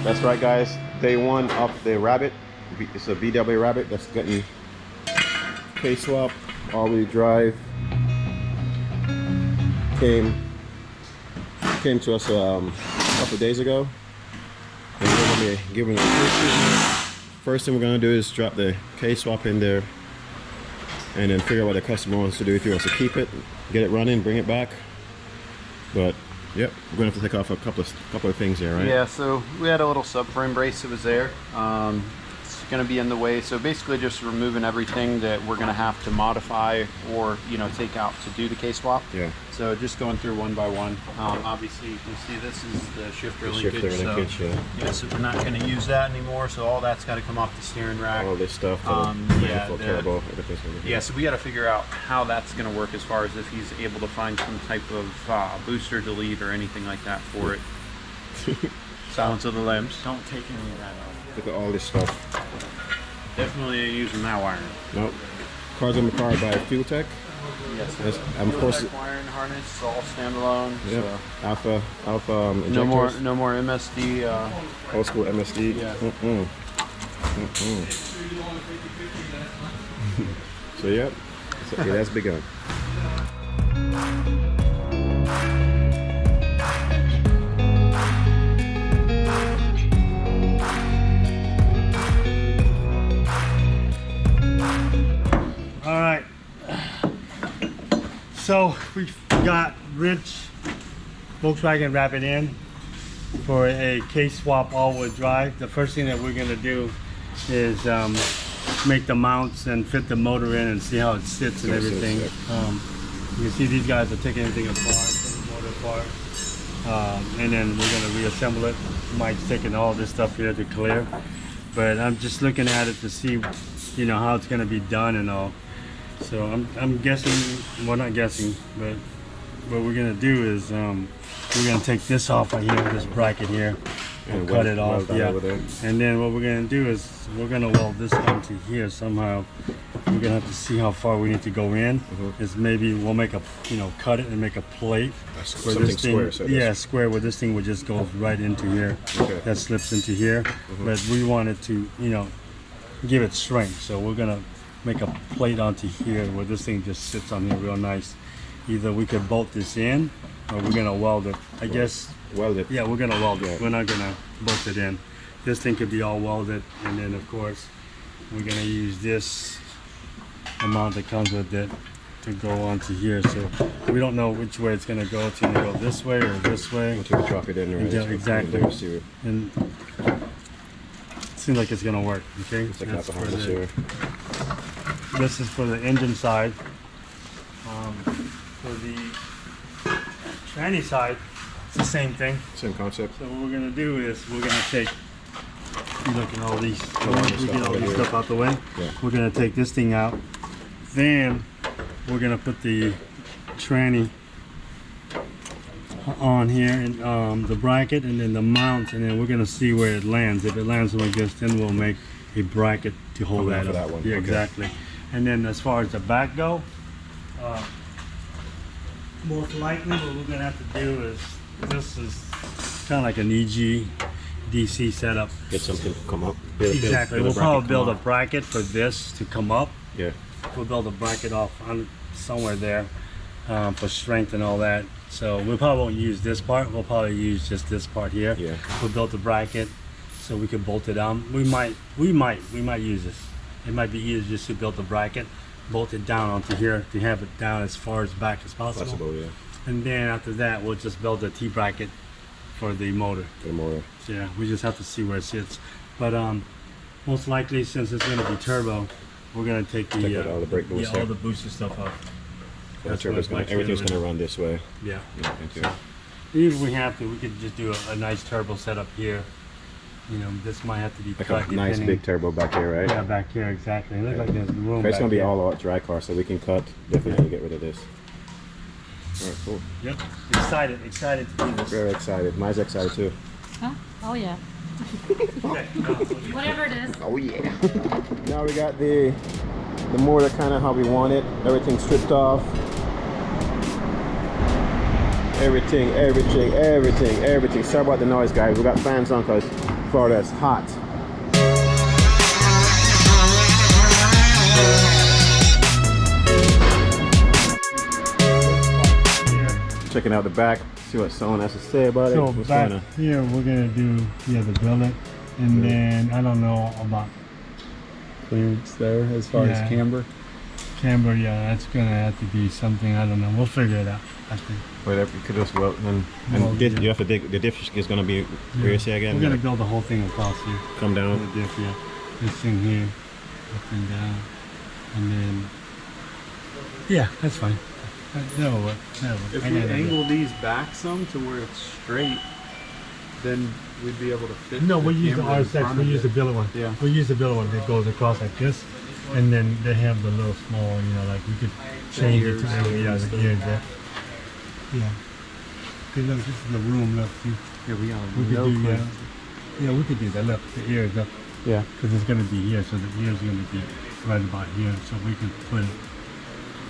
That's right, guys. Day one of the Rabbit. It's a VW Rabbit that's getting K-swap, all-wheel drive. Came to us a couple of days ago. And we're gonna be giving it a treatment. First thing we're gonna do is drop the K-swap in there, and then figure out what the customer wants to do. If he wants to keep it, get it running, bring it back. But yep, we're gonna have to take off a couple of things here, right? Yeah, so we had a little subframe brace that was there. It's gonna be in the way, so basically just removing everything that we're gonna have to modify or take out to do the K-swap. Yeah. So just going through one by one. Obviously you can see this is the shifter linkage. So we're not gonna use that anymore, so all that's got to come off the steering rack. All this stuff. So we got to figure out how that's going to work as far as if he's able to find some type of booster delete or anything like that for it. Silence of the lambs. Don't take any of that out. Look at all this stuff. Definitely ain't using that wiring. Nope. Car's gonna be powered by Fuel Tech. Yes. Of course. Wiring harness, all standalone. Yep. So. Alpha injectors. No more MSD. Old school MSD. Yeah. So yep, it has begun. All right. So we got Rich Volkswagen Rabbit in for a K-swap all-wheel drive. The first thing that we're gonna do is make the mounts and fit the motor in and see how it sits and everything. You can see these guys are taking everything apart, putting the motor apart, and then we're gonna reassemble it. Mike's taking all this stuff here to clear, but I'm just looking at it to see, how it's gonna be done and all. So I'm guessing, well not guessing, but what we're gonna do is we're gonna take this off right here, this bracket here, and cut it off. Yeah. And then what we're gonna do is we're gonna weld this onto here somehow. We're gonna have to see how far we need to go in. Is maybe we'll make a cut it and make a plate where this thing, square where this thing would just go right into here. Okay. That slips into here. But we wanted to give it strength, so we're gonna make a plate onto here where this thing just sits on here real nice. Either we could bolt this in or we're gonna weld it. I guess weld it. Yeah, we're gonna weld it. We're not gonna bolt it in. This thing could be all welded, and then of course we're gonna use this amount that comes with it to go onto here. So we don't know which way it's gonna go. It's gonna go this way or this way. Until we drop it in, right? Yeah, exactly. And it seems like it's gonna work. Okay. It's like behind the sewer. This is for the engine side. For the tranny side, it's the same thing. Same concept. So what we're gonna do is we're gonna take, you look at all these, we get all this stuff out the way. Yeah. We're gonna take this thing out. Then we're gonna put the tranny on here and the bracket and then the mount, and then we're gonna see where it lands. If it lands like this, then we'll make a bracket to hold that up. That one. Yeah, okay. Exactly. And then as far as the back go, most likely what we're gonna have to do is, this is kind of like an EG DC setup. Get something to come up. Exactly. We'll probably build a bracket for this to come up. Yeah. We'll build a bracket off on somewhere there for strength and all that. So we probably won't use this part. We'll probably use just this part here. Yeah. We'll build the bracket so we can bolt it down. We might use this. It might be easier just to build the bracket, bolt it down onto here to have it down as far as back as possible. Yeah. And then after that, we'll just build a T-bracket for the motor. For the motor. So yeah, we just have to see where it sits. But most likely, since it's going to be turbo, we're going to take all the brake booster. all the booster stuff off. Everything's going to run this way. Yeah. So, even if we have to, we could just do a nice turbo setup here. This might have to be like cut. a nice big turbo back here, right? Yeah, back here, exactly. It looks like there's room. It's going to be here. all out dry car, so we can cut. Definitely get rid of this. All right, cool. Yep. Excited to do this. Very excited. Mine's excited too. Huh? Oh yeah. Whatever it is. Oh yeah. Now we got the motor kind of how we want it. Everything stripped off. everything. Sorry about the noise, guys. We got fans on because Florida's hot. Checking out the back, see what Sone has to say about it. So back here, we're gonna do the billet, and then I don't know about clearance there as far as camber. Camber, yeah, that's gonna have to be something. I don't know. We'll figure it out. I think. Whatever, you could just weld and you have to dig. The diff is gonna be here again. We're gonna build the whole thing across here. Come down. The diff, yeah. This thing here, up and down, and then that's fine. That'll work. If we angle these back some to where it's straight, then we'd be able to fit. No, we use the RSX. We use the billet one. Yeah. We use the billet one that goes across like this, and then they have the little small, like we could change it to the ears. Yeah. Cause look, this is the room. Look, Here we go. we could do we could do that. Look, the ears up. Yeah. Because it's gonna be here, so the ears are gonna be right about here, so we could put it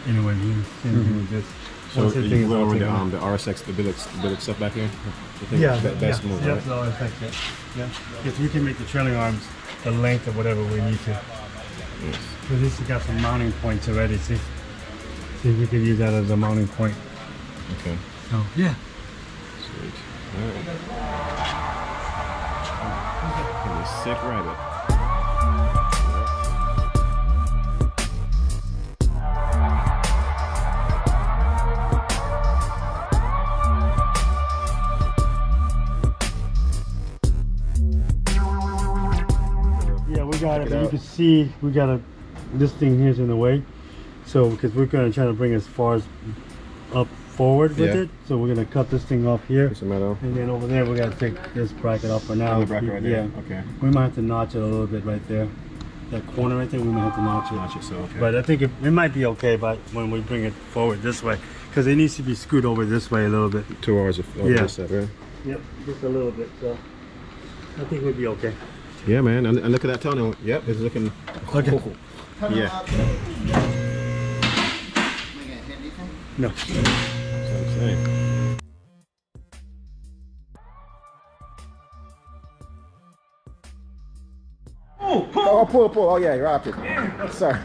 anywhere here. Same thing with this. So you go over the RSX, the billet stuff back here. That's move, right? That's the RSX. Yeah. Because we can make the trailing arms the length of whatever we need to. Yes. So this has got some mounting points already. See if we could use that as a mounting point. Okay. So yeah. Sweet. All right. Sick rabbit. Got it, but you can see we got this thing here's in the way, so because we're going to try to bring as far as up forward with it, so we're going to cut this thing off here, and then over there we got to take this bracket off for now. The bracket right there. Okay. We might have to notch it a little bit right there, that corner right there. We might have to notch it. So okay. But I think it might be okay, but when we bring it forward this way, because it needs to be screwed over this way a little bit. 2 hours of this side, right? Yep, just a little bit. So I think we'll be okay. Yeah, man, and look at that tunnel. Yep, it's looking. Okay. Yeah. No. That's what I'm saying. Pull. Oh yeah, you're off it. Sorry.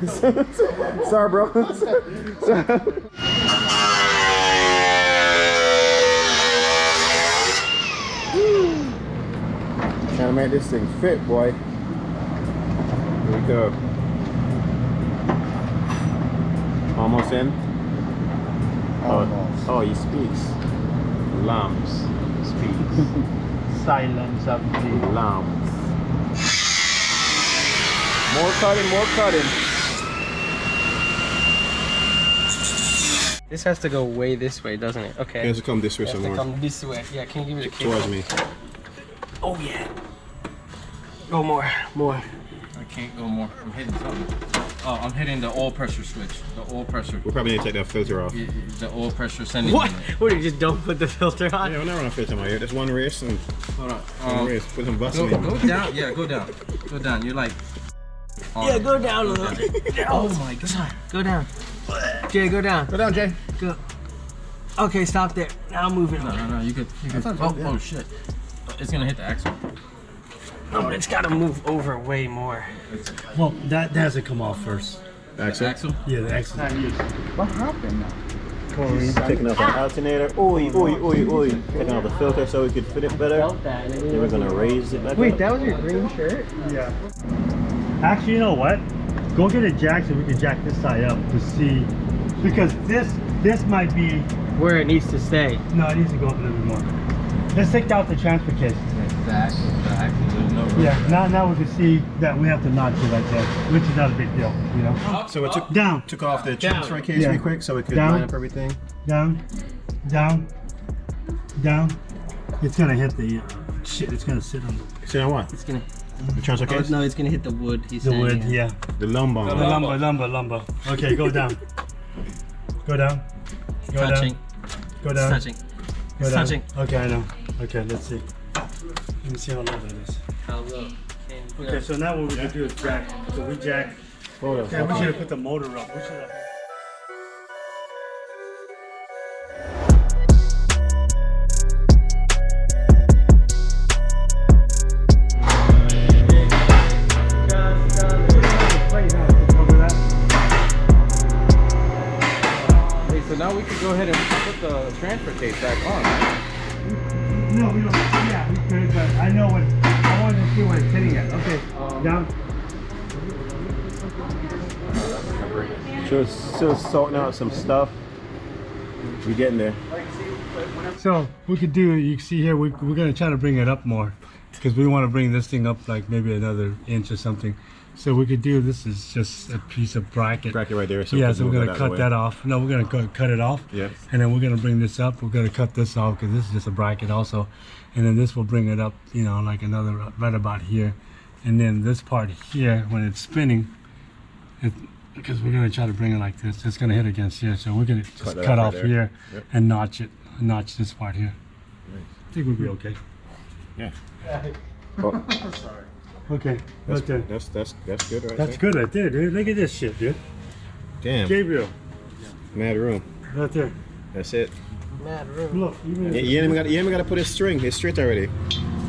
Sorry, bro. Trying to make this thing fit, boy. Here we go. Almost in? Almost. Oh, he speaks. Lambs. Speaks. Silence of the Lambs. More cutting. This has to go way this way, doesn't it? Okay. It has to come this way It has to somewhere. come this way. Yeah, can you give me the cable? Towards me. Oh yeah. Go more. I can't go more. I'm hitting something. Oh, I'm hitting the oil pressure switch. The oil pressure. We'll probably need to take that filter off. The oil pressure sending. What? What, you just don't put the filter on? Yeah, we're not running a filter in my ear. There's one race and Hold on. one race. Put some Vaseline. Go down. Yeah, go down. Go down. You're like. Yeah, go down a little bit. Oh my god. Go down. Jay, go down. Go down, Jay. Go. Okay, stop there. Now move it. No. You could. Oh shit. It's gonna hit the axle. No, but it's gotta move over way more. Well, that has to come off first. Axle. Axle. Yeah, the axle. What happened now? Taking off our alternator. Taking off the filter so we could fit it better. Then we're gonna raise it back Wait, up. that was your green shirt? Yeah. Actually, you know what? Go get a jack so we can jack this side up to see, because this might be Where it needs to stay. no, it needs to go up a little bit more. Let's take out the transfer case. The axle. There's no. Yeah. Now we can see that we have to notch it like that, which is not a big deal, you know. So we took off the transfer case Yeah. real quick so we could Down. line up everything. Down. It's gonna hit the shit. It's gonna sit on See on what? It's gonna. The transfer case? No, it's gonna hit the wood. He's the saying, wood. Yeah. The lumbar. Lumber. Okay, go down. Go down. Go Touching. down. Go It's down. touching. Go It's down. touching. Okay, I know. Okay, let's see. Let me see how low that is. How low? Okay, so now what we can do is jack. So we jack. Hold on. Yeah, we should have put the motor up. We should have. go ahead and put the transfer case back on, right? No, we don't. Yeah, we could, but I know what. I wanted to see where it's sitting at. Okay, down. Still sorting out some stuff. We're getting there. So we could do. You can see here. We're gonna try to bring it up more because we want to bring this thing up like maybe another inch or something. So we could do. This is just a piece of bracket. Bracket right there. So Yeah, so we're gonna cut that off. No, we're gonna cut it off. Yeah. And then we're gonna bring this up. We're gonna cut this off because this is just a bracket also. And then this will bring it up, you know, like another right about here. And then this part here, when it's spinning, because we're gonna try to bring it like this, it's gonna hit against here. So we're gonna just cut off here and notch it, notch this part here. Nice. I think we'll be okay. Yeah. Oh, Sorry. Okay. that's Okay. that's good right That's there. good right there, dude. Look at this shit, dude. Damn. Gabriel, Mad room. right there. That's it. Mad room. Look, even You ain't even got to put a string. It's straight already.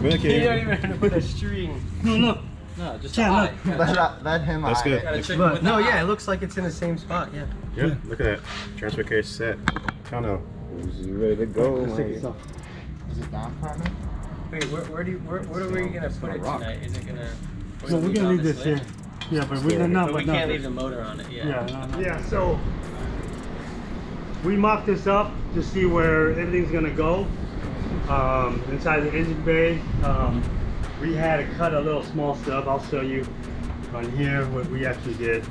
Okay. You don't even have to put a string. no, look. No, just Yeah, eye. look. Let him. That's good. Gotta check Look. with the No, yeah, eye. it looks like it's in the same spot. Yeah. Yeah. Look at that. Transfer case set. Kind of ready to go. Let's take man. this off. Is it down, partner? Wait, where are we gonna put it rock. tonight? Is it gonna? No, we're gonna leave this here. Yeah, but we're Stay not. But we can't leave the motor on it. Yeah. Yeah, so we mocked this up to see where everything's gonna go. Inside the engine bay, we had to cut a little small stuff. I'll show you on here what we actually did.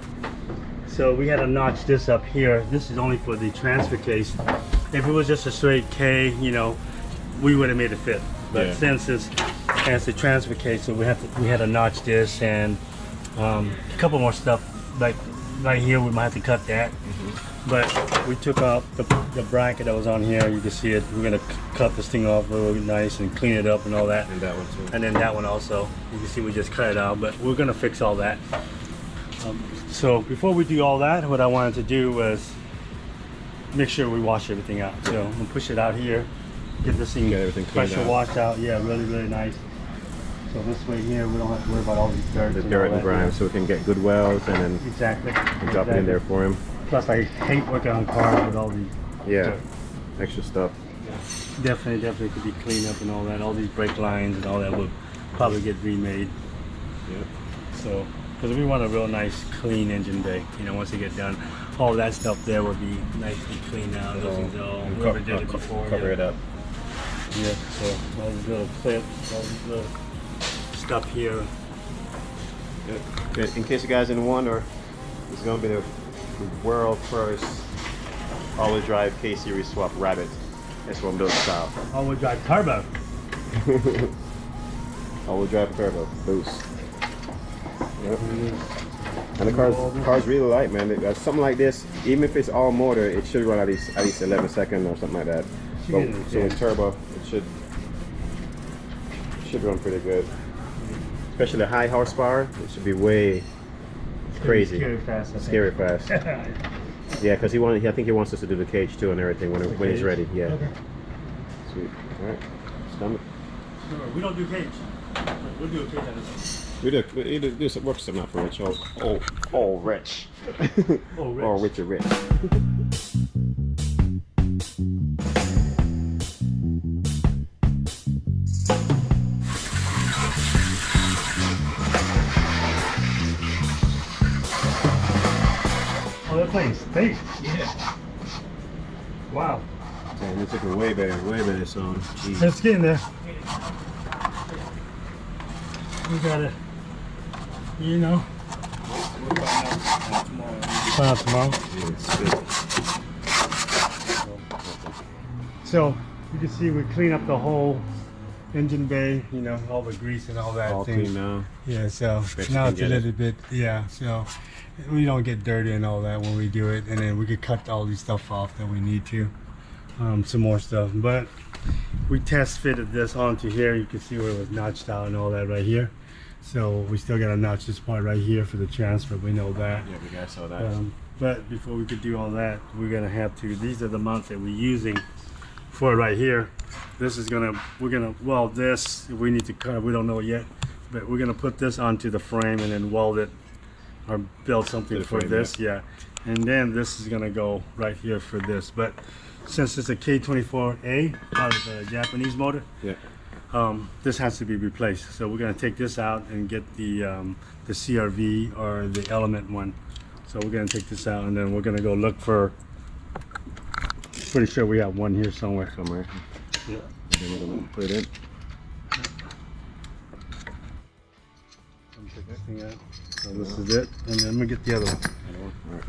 So we had to notch this up here. This is only for the transfer case. If it was just a straight K, you know, we would have made it fit. But Yeah. since it's a transfer case, so we had to notch this and a couple more stuff like right here. We might have to cut that. But we took off the bracket that was on here. You can see it. We're gonna cut this thing off really nice and clean it up and all that. And that one too. And then that one also. You can see we just cut it out, but we're gonna fix all that. So before we do all that, what I wanted to do was make sure we wash everything out. So I'm gonna push it out here, get this thing Get everything cleaned pressure out. washed out. Yeah, really nice. So this way here, we don't have to worry about all these dirt. The and dirt all and that. grime, so we can get good welds and then Exactly. drop it in there for him. Plus, I hate working on cars with all these. Yeah. dirt. Extra stuff. Definitely could be cleaned up and all that. All these brake lines and all that will probably get remade. Yeah. So, because we want a real nice, clean engine bay. You know, once you get done, all that stuff there will be nicely cleaned out. Those things all whoever did it before. Cover it up. Yeah. So all these little clips, all these little stuff here. Yeah. In case you guys didn't wonder, it's gonna be the world first all-wheel drive K-Series swap Rabbit. That's what I'm doing style. All-wheel drive turbo. All-wheel drive turbo boost. Yep. And the car's really light, man. Something like this, even if it's all motor, it should run at least 11 seconds or something like that. But, so with turbo, it should run pretty good. Especially the high horsepower, it should be way crazy. Scary fast. I think. Scary fast. Yeah, because I think he wants us to do the cage too and everything when he's ready. Yeah. Okay. Sweet. All right. Stomach. We don't do cage. We'll do a cage on this. We do some work something out for Rich. Oh, Rich. Oh, Rich. Or Richard Rich. Oh, they're playing space. Yeah. Wow. Damn, it's looking way better song. Jeez. Let's get in there. We gotta, you know. Find out tomorrow. Yeah, it's good. So you can see we clean up the whole engine bay, you know, all the grease and all that. All thing. clean now. Yeah, so Bet you now can it's a get it. little bit, yeah, so we don't get dirty and all that when we do it, and then we could cut all these stuff off that we need to, some more stuff. But we test fitted this onto here. You can see where it was notched out and all that right here. So we still got to notch this part right here for the transfer. We know that. Yeah, we guys saw that. But before we could do all that, we're gonna have to. These are the mounts that we're using for it right here. This is we're gonna weld this. If we need to cut it, we don't know yet. But we're gonna put this onto the frame and then weld it or build something To the for frame, this. Yeah. And then this is gonna go right here for this. But since it's a K24A out of the Japanese motor, Yeah. this has to be replaced. So we're gonna take this out and get the CRV or the Element one. So we're gonna take this out and then we're gonna go look for. Pretty sure we have one here somewhere. Somewhere. Yeah. And then we're gonna put it in. Let me take this thing out. So this is it, and then we get the other one. All right.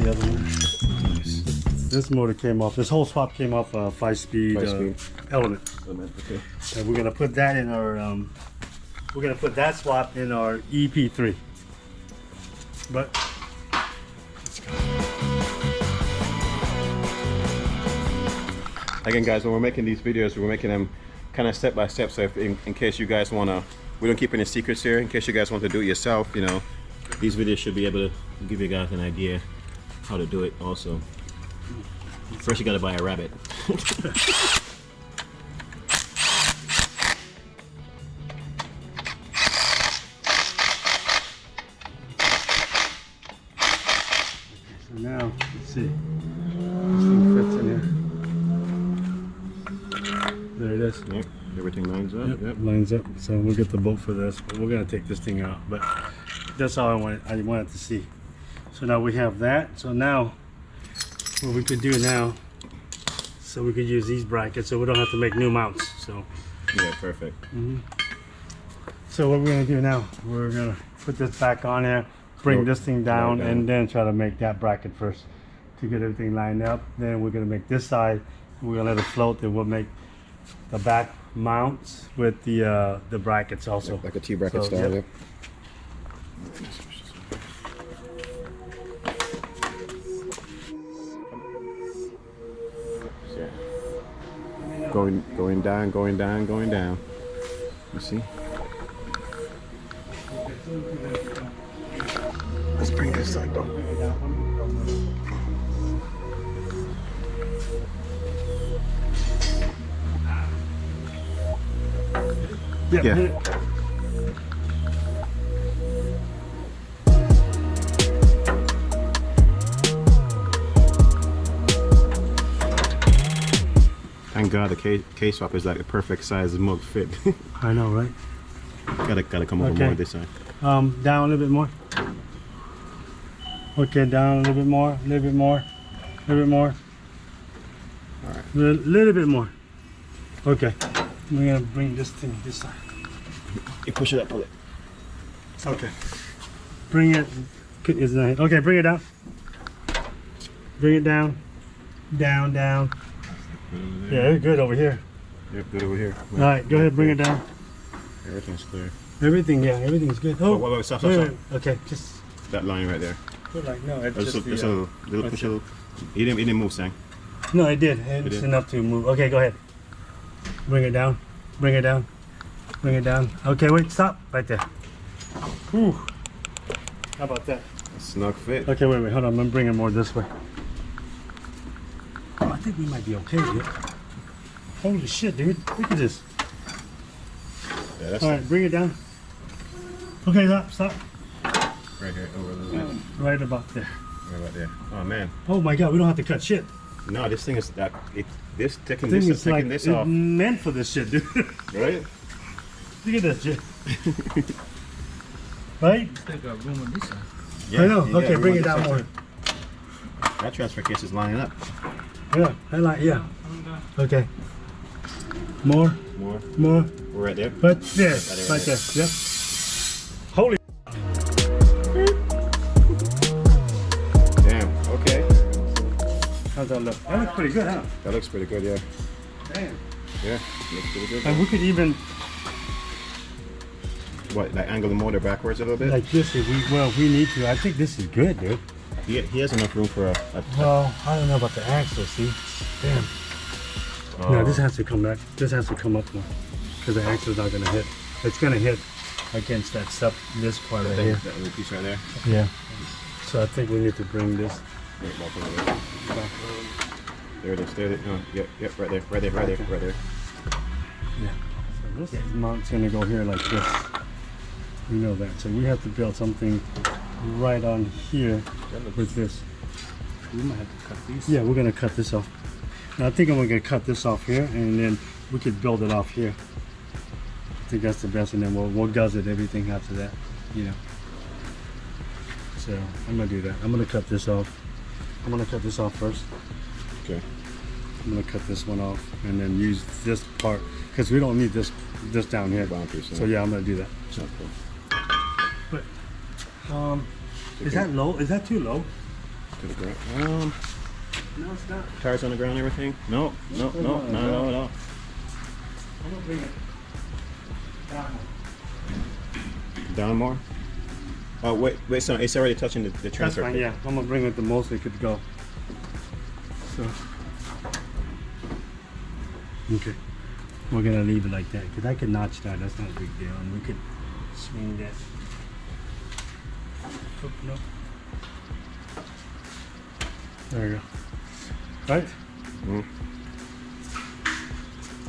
The other one. This motor came off. This whole swap came off a 5-speed Element. Okay. And we're gonna put that in our. We're gonna put that swap in our EP3. But. Again, guys, when we're making these videos, we're making them kind of step by step. So if in case you guys wanna, we don't keep any secrets here. In case you guys want to do it yourself, you know, these videos should be able to give you guys an idea how to do it. Also, first you gotta buy a rabbit. So now, let's see. This thing fits in here. There it is. Yep. Everything lines up. Yep, lines up. So we'll get the bolt for this, but we're gonna take this thing out. But that's all I wanted to see. So now we have that. So now, what we could do now, so we could use these brackets, so we don't have to make new mounts. So. Yeah, perfect. So what we're gonna do now, we're gonna put this back on there, bring this thing down, and then try to make that bracket first to get everything lined up. Then we're gonna make this side. We're gonna let it float. Then we'll make the back mounts with the brackets also. Like a T-bracket So, style. yep. Yeah. Going down. You see? Let's bring this side down. Yeah. Thank God the K-swap is like the perfect size mug fit. I know, right? gotta come over more on this side. Down a little bit more. Okay, down a little bit more, a little bit more, a little bit more. All right. Little bit more. Okay. We're gonna bring this thing this side. You push it up, pull it. Okay. Bring it. Okay, bring it down. Bring it down. Down, down. Yeah, it's good over here. Yep, good over here. All right, go ahead, bring it down. Everything's clear. Everything, yeah, everything's good. Oh, wait, stop. wait. Okay, just That line right there. put like no. It's Just just a the, little push a little. He didn't move, Sang. no, it did. It's did? enough to move. Okay, go ahead. Bring it down. Bring it down. Bring it down. Okay, wait, stop right there. Whew. How about that? Snug fit. Okay, wait, hold on. I'm bringing more this way. Oh, I think we might be okay, dude. Holy shit, dude. Look at this. Yeah, that's All right, bring it down. Okay, stop. right here, over a little bit. Right about there. Right about there. Oh man. Oh my God, we don't have to cut shit. No, this thing is that. This taking Thing this is like taking this it's off, meant for this shit, dude. right? Look at this shit. Right? Still got room on this side. I know. you Okay, got bring room it on down this more. side too. That transfer case is lining up. Yeah, I like. Yeah. Okay. More. More. More. We're right there. Right there. Right there. Yep. Holy. Damn. Okay. How's that look? That looks pretty good, huh? That looks pretty good. Yeah. Damn. Yeah. Looks pretty good. And we could even What? Like angle the motor backwards a little bit. like this if we need to. I think this is good, dude. He has enough room for a Well, I don't know about the axle. See? Damn. No, this has to come back. This has to come up more because the axle's not gonna hit. It's gonna hit against that stuff. This part right here. That little piece right there. Yeah. So I think we need to bring this. Right back over there. There it is. There it is. No, yep, right there. Right there. Yeah. So this mount's gonna go here like this. We know that. So we have to build something right on here with this. We might have to cut these. Yeah, we're gonna cut this off. Now, I think I'm gonna cut this off here, and then we could build it off here. I think that's the best, and then we'll guzz everything after that, you know. So I'm gonna do that. I'm gonna cut this off. I'm gonna cut this off first. Okay. I'm gonna cut this one off, and then use this part because we don't need this down here. So yeah, I'm gonna do that. Sounds cool. But is that low? Is that too low? To the ground. No, it's not. Tires on the ground, everything? No, no, no, no, no, no. I'm gonna bring it down. Down more? Oh, wait, so it's already touching the That's transfer. fine, yeah. I'm gonna bring it the most it could go. So, okay. We're gonna leave it like that because I can notch that. That's not a big deal, and we could swing that. Oh, no. There we go. Right? Mm.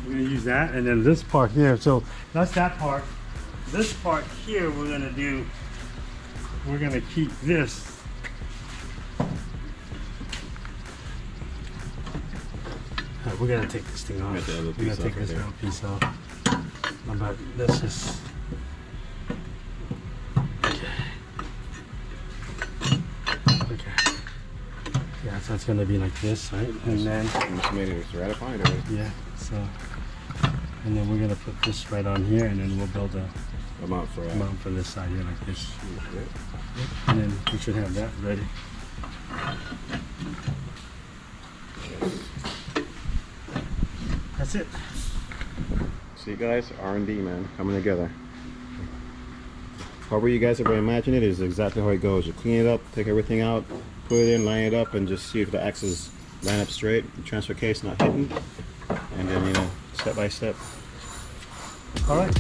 We're gonna use that, and then this part here. So that's that part. This part here, we're gonna do. We're gonna keep this. We're gonna take this thing off. Get the other We're gonna piece take off this right there. little piece off. But this is. Okay. Yeah, so it's gonna be like this, right? And then. You just made it ratified already. Yeah. So. And then we're gonna put this right on here, and then we'll build a Amount for this side here like this. Okay. And then we should have that ready. That's it. See guys, R&D man, coming together. However you guys ever imagine it is exactly how it goes. You clean it up, take everything out, put it in, line it up, and just see if the axles line up straight, the transfer case not hitting, and then, you know, step by step. All right.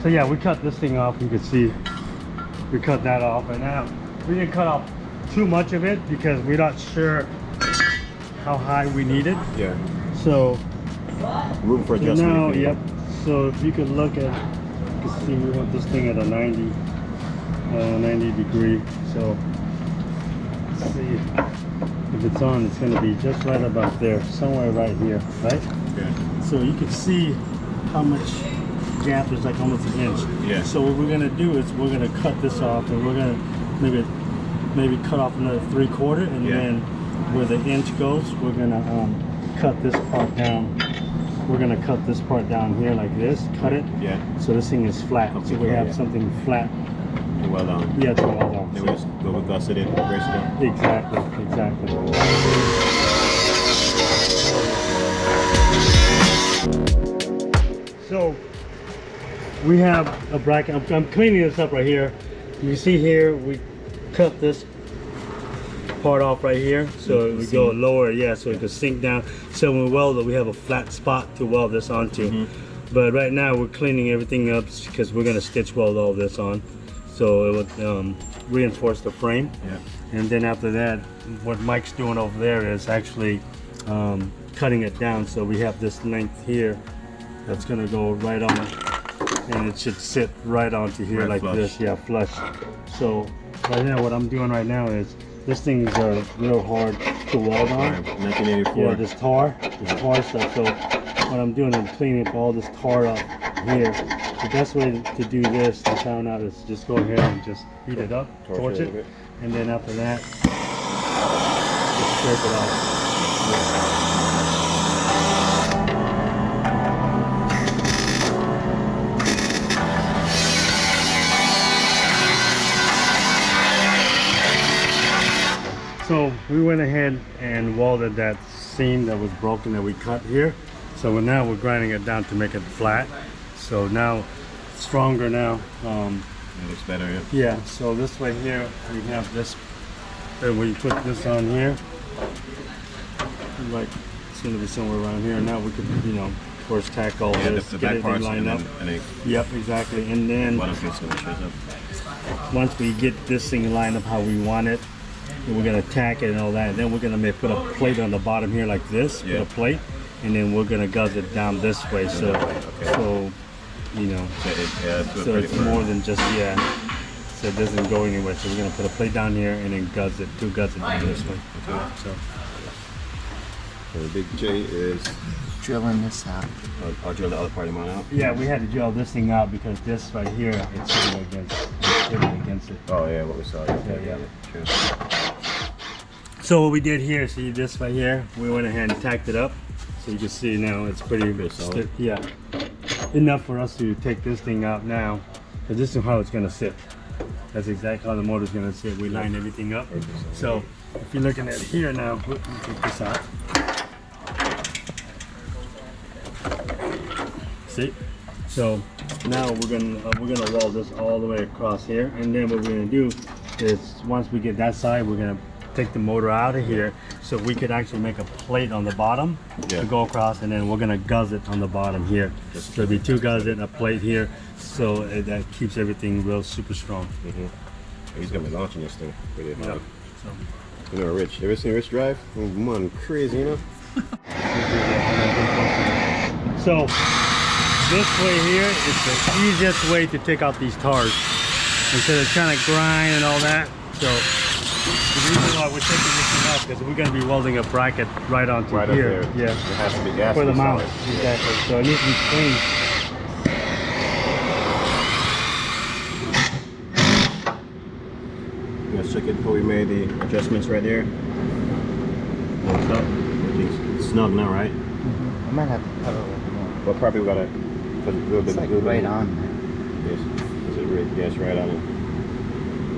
So yeah, we cut this thing off. You can see we cut that off, and now we didn't cut off too much of it because we're not sure how high we need it. Yeah. So Room for adjustment. now, if you yep. need. So if you could look at, you can see we want this thing at a 90 degree. So let's see if it's on. It's going to be just right about there, somewhere right here, right? Okay. So you can see how much gap is, like almost an inch. Yeah. So what we're gonna do is we're gonna cut this off, and we're gonna maybe cut off another 3/4, and Yeah. then where the inch goes, we're gonna cut this part down. We're gonna cut this part down here like this. Cut it. Yeah. So this thing is flat. Okay, So we cool, have yeah. something flat. Well done. Yeah, it's well done. Then we just go with gusset it, brace it up. Exactly. So we have a bracket. I'm cleaning this up right here. You see here, we cut this part off right here, so we go lower, yeah, so it can sink down. So when we weld it, we have a flat spot to weld this onto. But right now we're cleaning everything up because we're gonna stitch weld all this on, so it would reinforce the frame. Yeah. And then after that, what Mike's doing over there is actually cutting it down. So we have this length here that's gonna go right on, and it should sit right onto here, Right, like flush. this, yeah, flush. So right now, what I'm doing right now is, this thing's real hard to weld on. 1984. Yeah, this tar stuff. So what I'm doing is cleaning up all this tar up here. The best way to do this, I found out, is just go ahead and just heat it up, torch a little it, bit. and then after that, just scrape it off. So we went ahead and welded that seam that was broken that we cut here. So now we're grinding it down to make it flat. So now it's stronger now. It looks better, yeah. Yeah, so this way here, we have this, and we put this on here. Like, it's gonna be somewhere around here. Now we could, you know, of course, tack all Yeah, this, the get back everything parts lined and up. then Yep, exactly. And then bottom piece when it shows up. once we get this thing lined up how we want it, then we're gonna tack it and all that. And then we're gonna put a plate on the bottom here like this, Yeah. put a plate, and then we're gonna guzz it down this way. So, so you know, so it's more than just so it doesn't go anywhere. So we're gonna put a plate down here and then guzz it down this way. So the big J is Drilling this out. I'll drill the other part of mine out. yeah, we had to drill this thing out because this right here it's sitting against it. Oh yeah, what we saw. Yeah. True. So what we did here, see this right here, we went ahead and tacked it up. So you can see now it's pretty solid. Yeah, enough for us to take this thing out now, because this is how it's gonna sit. That's exactly how the motor's gonna sit. We lined everything up. So if you're looking at it here now, let me take this out. See? So now we're gonna wall this all the way across here, and then what we're gonna do is once we get that side, we're gonna take the motor out of here so we could actually make a plate on the bottom to go across, and then we're gonna guzz it on the bottom here. So it'll be two guzz and a plate here, so that keeps everything real super strong. He's gonna be launching this thing pretty hard. So, You know, Rich. You ever seen Rich drive? Oh, man, crazy, you know. so this way here is the easiest way to take out these tars instead of trying to grind and all that. So the reason why we're taking this thing off because we're going to be welding a bracket right onto Right here. up there. Yeah. It has to be gas For the mount. solid. Exactly. So it needs to be clean. Let's check it before we made the adjustments right there. What's up? It's snug now, right? I might have to cut a little more. But probably we gotta put a little bit. It's like right on there. Yes, is it right? Yes, right on it.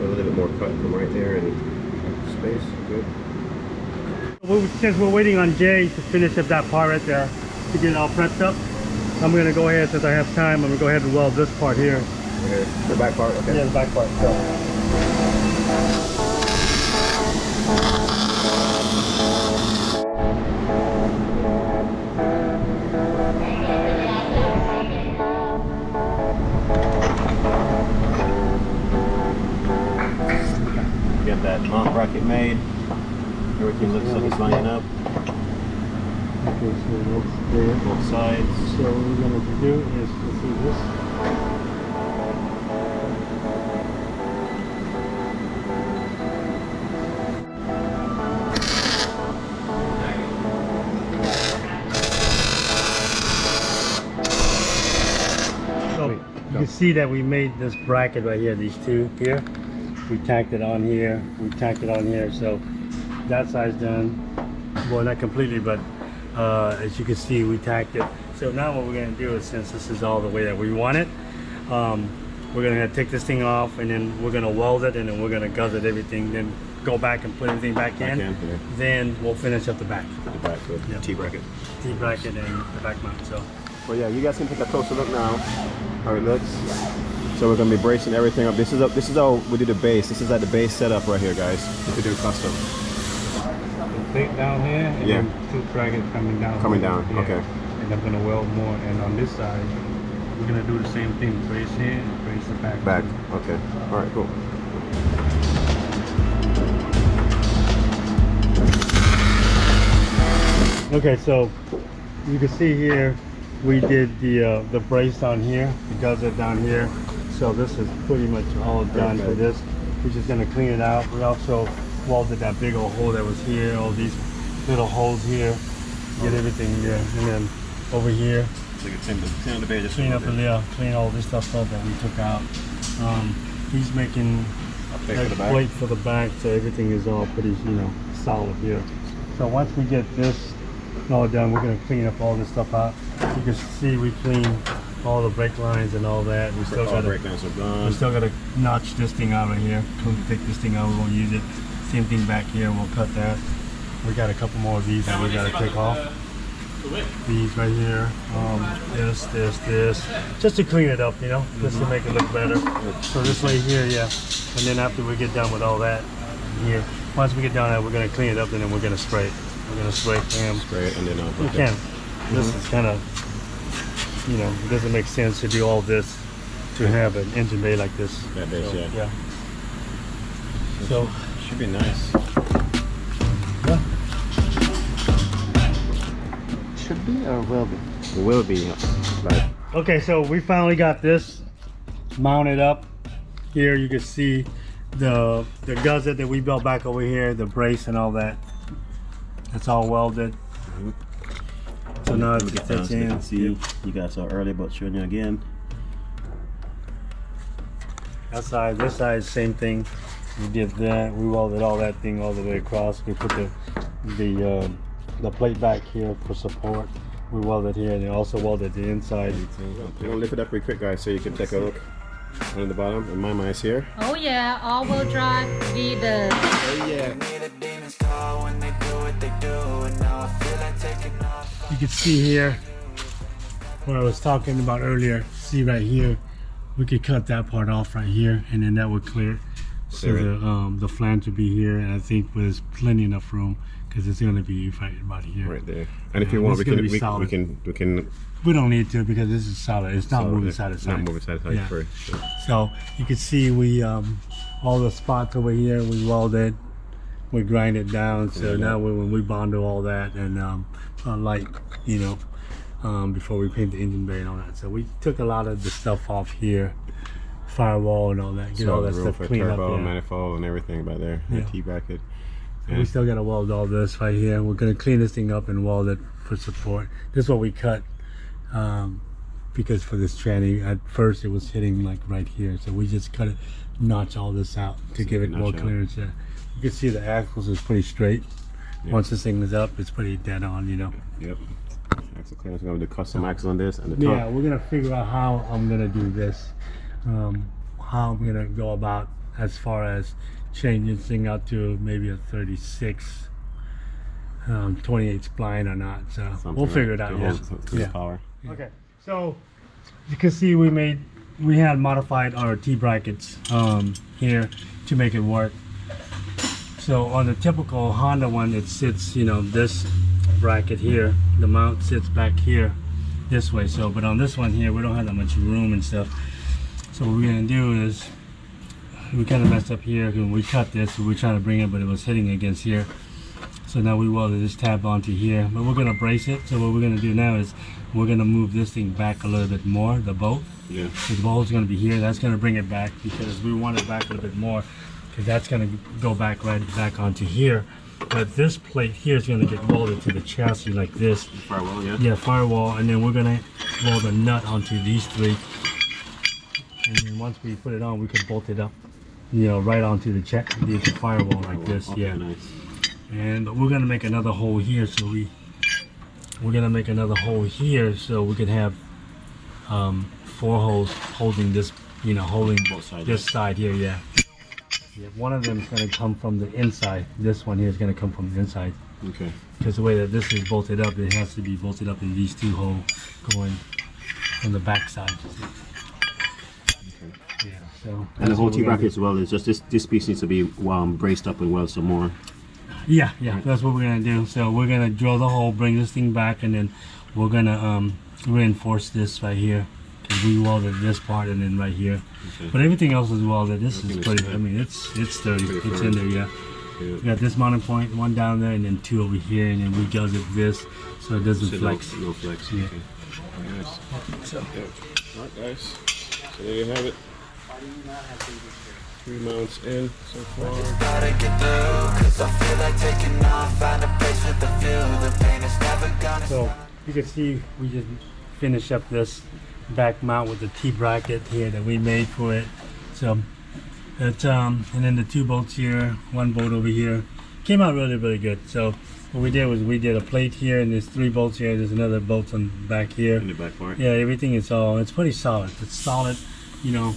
A little bit more cut from right there and space. Good. Since we're waiting on Jay to finish up that part right there to get it all prepped up, I'm going to go ahead, since I have time, I'm going to go ahead and weld this part here. Okay. The back part. Okay. Yeah, the back part. So. Get that mount bracket made. Everything looks like it's lining up. Okay, so that's there. Both sides. So what we're going to do is, let's see this. So you can see that we made this bracket right here, these two here. We tacked it on here, we tacked it on here, so that side's done. Well, not completely, but as you can see, we tacked it. So now what we're gonna do is, since this is all the way that we want it, we're gonna take this thing off, and then we're gonna weld it, and then we're gonna guzz it everything, then go back and put everything back in. Yeah. Then we'll finish up the back. The back with Yeah. T bracket. T-bracket and the back mount, so. Well, yeah, you guys can take a closer look now. How it looks. So we're gonna be bracing everything up. This is how we do the base. This is like the base setup right here, guys. You could do custom. Plate down here, and Yeah. then two brackets coming down. Coming down, Yeah. okay. And I'm gonna weld more, and on this side, we're gonna do the same thing, brace here and brace the back. Back. Okay. All right. Cool. Okay, so you can see here, we did the brace down here, the guzzer down here. So this is pretty much all done for this. We're just gonna clean it out. We also welded that big old hole that was here, all these little holes here, get everything there, and then over here, So you can clean the base. clean up the layer, clean all this stuff up that we took out. He's making a plate for the back, so everything is all pretty, solid here. So once we get this all done, we're gonna clean up all this stuff out. You can see we clean all the brake lines and all that. We still All gotta, brake lines are gone. we still gotta notch this thing out right here. Take this thing out, we won't use it. Same thing back here, we'll cut that. We got a couple more of these that we gotta take off. These right here, this, just to clean it up, just to make it look better. So this way here, yeah. And then after we get done with all that here, once we get done, we're gonna clean it up and then we're gonna spray it. We're gonna spray cam. Spray it and then We can. This is kind of, it doesn't make sense to do all this to have an engine bay like this. That base, So, yeah. So, Should be nice. yeah. should be or will be? Will be. Like, Okay, so we finally got this mounted up. Here you can see the gusset that we built back over here, the brace and all that. That's all welded. So now it's get down so you can see. You guys saw earlier, but showing you again. That side, this side, same thing. We did that. We welded all that thing all the way across. We put the plate back here for support. We welded here, and they also welded the inside. We're gonna lift it up pretty quick, guys, so you can take a look on the bottom. And my mind's here. Oh yeah, all-wheel drive, VW. Oh yeah. You can see here what I was talking about earlier. See right here, we could cut that part off right here, and then that would clear. So the flange would be here, and I think there's plenty enough room because it's going to be right about here. Right there. And if you want, we can. We don't need to because this is solid. It's not moving side to side. Not moving side to side. Yeah. Sure. So you can see we all the spots over here we welded, we grind it down. So now when we bonded all that and light, you know, before we paint the engine bay and all that. So we took a lot of the stuff off here, firewall and all that, get all that stuff cleaned up. Turbo, manifold, and everything by there. Yeah. The T-bracket. So we still got to weld all this right here. We're going to clean this thing up and weld it for support. This is what we cut because for this tranny, at first it was hitting like right here. So we just cut it, notch all this out to give it more clearance. Yeah. You can see the axles is pretty straight. Yep. Once this thing is up, it's pretty dead on, you know. Yep. Axle clearance. We're going to do custom axle on this and the top. Yeah, we're going to figure out how I'm going to do this. How I'm going to go about as far as changing this thing out to maybe a 36 28 spline or not, so we'll figure it out. Yeah. Power. Okay, so you can see we had modified our T-brackets here to make it work. So on the typical Honda one, it sits, you know, this bracket here, the mount sits back here this way. So but on this one here, we don't have that much room and stuff. So what we're gonna do is we kind of messed up here when we cut this. We were trying to bring it, but it was hitting against here. So now we welded this tab onto here, but we're gonna brace it. So what we're gonna do now is we're gonna move this thing back a little bit more, the bolt. Yeah. So the bolt's gonna be here. That's gonna bring it back because we want it back a little bit more because that's gonna go back right back onto here. But this plate here is gonna get welded to the chassis like this. Firewall, yeah. Yeah, firewall, and then we're gonna weld a nut onto these three. And then once we put it on, we can bolt it up, you know, right onto the firewall like this. Okay, yeah. Nice. And we're gonna make another hole here, so we're gonna make another hole here, so we could have 4 holes holding this, you know, holding both sides. This side here. Yeah. Yeah. One of them is gonna come from the inside. This one here is gonna come from the inside. Okay. Because the way that this is bolted up, it has to be bolted up in these 2 holes going from the back side. Yeah, so and the whole T-bracket as well is just this piece needs to be braced up and weld some more. Yeah, that's what we're gonna do. So we're gonna drill the hole, bring this thing back, and then we're gonna reinforce this right here. Cause we welded this part and then right here. Okay. But everything else is welded. This is pretty. I mean, it's sturdy. It's in there. Yeah. We got this mounting point, 1 down there, and then 2 over here, and then we gusset this so it doesn't flex. No flex. Yeah. Okay. Nice. So. All right, guys. So there you have it. 3 mounts in so far. So you can see we just finished up this back mount with the T-bracket here that we made for it. So it, and then the 2 bolts here, 1 bolt over here. Came out really good. So what we did was we did a plate here, and there's 3 bolts here. There's another bolt on back here. In the back part. Yeah, everything is it's pretty solid. It's solid, you know.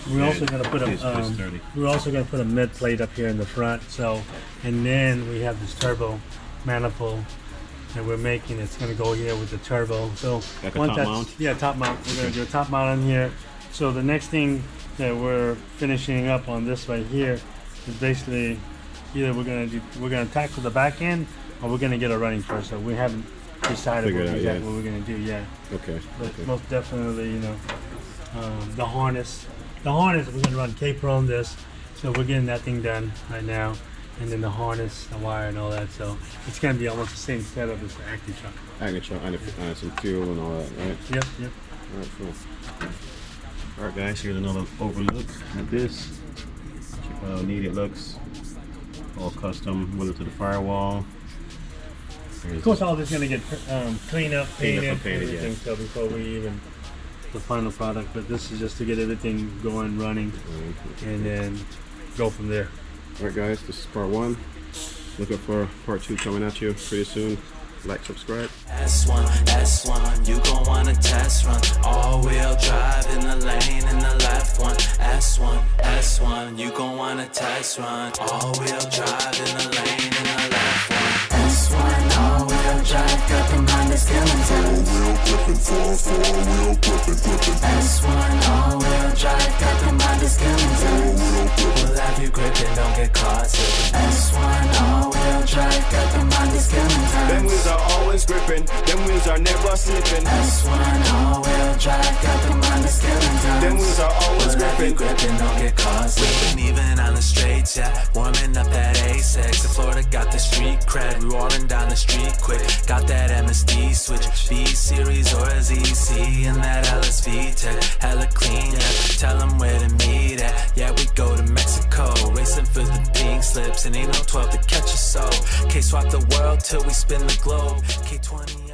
We're also going to put a mid plate up here in the front. So, and then we have this turbo manifold that we're making. It's going to go here with the turbo. So like once top mount? Yeah, top mount. We're going to do a top mount on here. So the next thing that we're finishing up on this right here is basically either we're going to tackle the back end or we're going to get a running first. So we haven't decided what we're going to do yet. Okay. But most definitely, you know, the harness. The harness, we're going to run K-Pro on this, so we're getting that thing done right now. and then the harness, the wire, and all that. So it's gonna be almost the same setup as the active truck. Active truck and some fuel and all that, right? Yep, yep. All right, cool. All right, guys, here's another overlook at this. Check out how neat it looks. All custom, welded to the firewall. Of course, all this is gonna get cleaned up, painted, everything. Yeah. So before we even the final product, but this is just to get everything going, running, and then go from there. All right, guys, this is part 1. Look up for part 2 coming at you pretty soon. Like, subscribe. S1, S1, you gon' wanna test run. All-wheel drive in the lane in the left one. S1, S1, you gon' wanna test run. All-wheel drive in the lane in the left one. S1, all-wheel drive, got the mind that's killing time. All-wheel gripping, 4-4-wheel gripping. S1, all-wheel drive, got the mind that's killing time. We'll have you gripping, don't get caught slipping. S1, all-wheel drive, got the mind that's killing time. Them wheels are always gripping, them wheels are never slipping. S1, all-wheel drive, got the mind that's killing time. Them wheels are always gripping, don't get caught slipping. Even on the straights, yeah, warming up that A6. In Florida got the street cred, we rolling down the street quick. Got that MSD switch, B-Series or a ZC, and that LSV tech, hella clean, yeah. Tell them where to meet at, yeah, we go to Mexico. Racing for the pink slips, and ain't no 12 to catch us, so K-swap the world till we spin the globe. K20